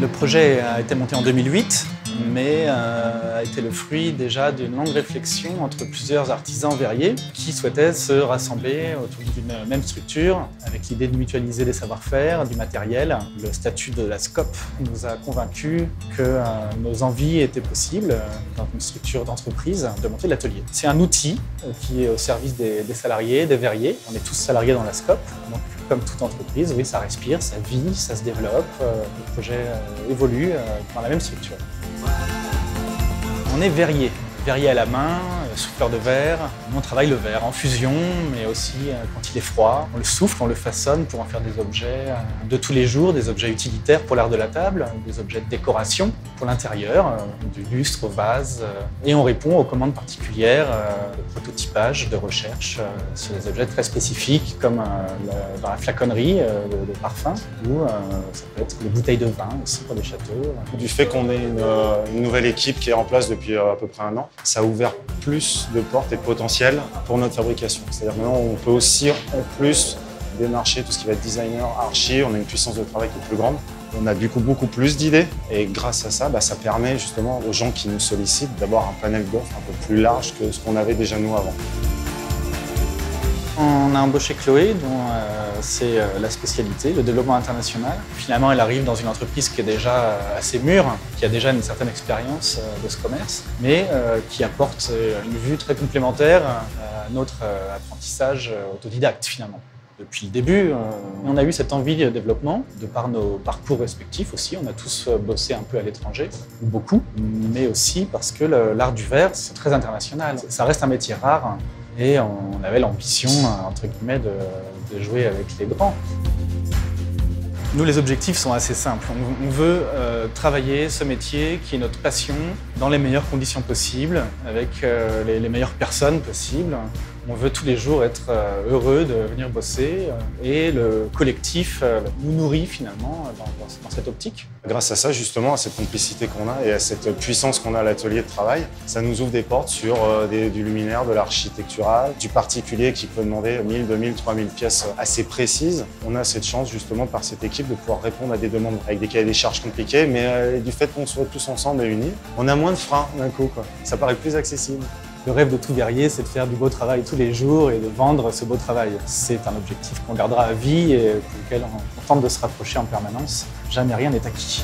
Le projet a été monté en 2008, mais a été le fruit déjà d'une longue réflexion entre plusieurs artisans verriers qui souhaitaient se rassembler autour d'une même structure avec l'idée de mutualiser les savoir-faire, du matériel. Le statut de la SCOP nous a convaincus que nos envies étaient possibles dans une structure d'entreprise de monter l'atelier. C'est un outil qui est au service des salariés, des verriers. On est tous salariés dans la SCOP. Donc, comme toute entreprise, oui, ça respire, ça vit, ça se développe, le projet évolue dans la même structure. On est verrier à la main, souffleur de verre. On travaille le verre en fusion, mais aussi quand il est froid. On le souffle, on le façonne pour en faire des objets de tous les jours, des objets utilitaires pour l'art de la table, des objets de décoration pour l'intérieur, du lustre au vase. Et on répond aux commandes particulières de prototypage, de recherche sur des objets très spécifiques comme dans la flaconnerie de parfums ou ça peut être les bouteilles de vin aussi pour des châteaux. Du fait qu'on ait une nouvelle équipe qui est en place depuis à peu près un an, ça a ouvert plus de portes et de potentiel pour notre fabrication. C'est-à-dire maintenant on peut aussi en plus démarcher tout ce qui va être designer, archi, on a une puissance de travail qui est plus grande. On a du coup beaucoup plus d'idées et grâce à ça, ça permet justement aux gens qui nous sollicitent d'avoir un panel d'offres un peu plus large que ce qu'on avait déjà nous avant. On a embauché Chloé, dont c'est la spécialité, le développement international. Finalement, elle arrive dans une entreprise qui est déjà assez mûre, qui a déjà une certaine expérience de ce commerce, mais qui apporte une vue très complémentaire à notre apprentissage autodidacte finalement. Depuis le début, on a eu cette envie de développement, de par nos parcours respectifs aussi. On a tous bossé un peu à l'étranger, beaucoup, mais aussi parce que l'art du verre, c'est très international. Ça reste un métier rare. Et on avait l'ambition, entre guillemets, de jouer avec les grands. Nous, les objectifs sont assez simples. On veut travailler ce métier qui est notre passion dans les meilleures conditions possibles, avec les meilleures personnes possibles. On veut tous les jours être heureux de venir bosser et le collectif nous nourrit finalement dans cette optique. Grâce à ça, justement, à cette complicité qu'on a et à cette puissance qu'on a à l'atelier de travail, ça nous ouvre des portes sur du luminaire, de l'architectural, du particulier qui peut demander 1000, 2000, 3000 pièces assez précises. On a cette chance justement par cette équipe de pouvoir répondre à des demandes avec des cahiers des charges compliqués, mais du fait qu'on soit tous ensemble et unis, on a moins de freins d'un coup, quoi. Ça paraît plus accessible. Le rêve de tout verrier, c'est de faire du beau travail tous les jours et de vendre ce beau travail. C'est un objectif qu'on gardera à vie et pour lequel on tente de se rapprocher en permanence. Jamais rien n'est acquis.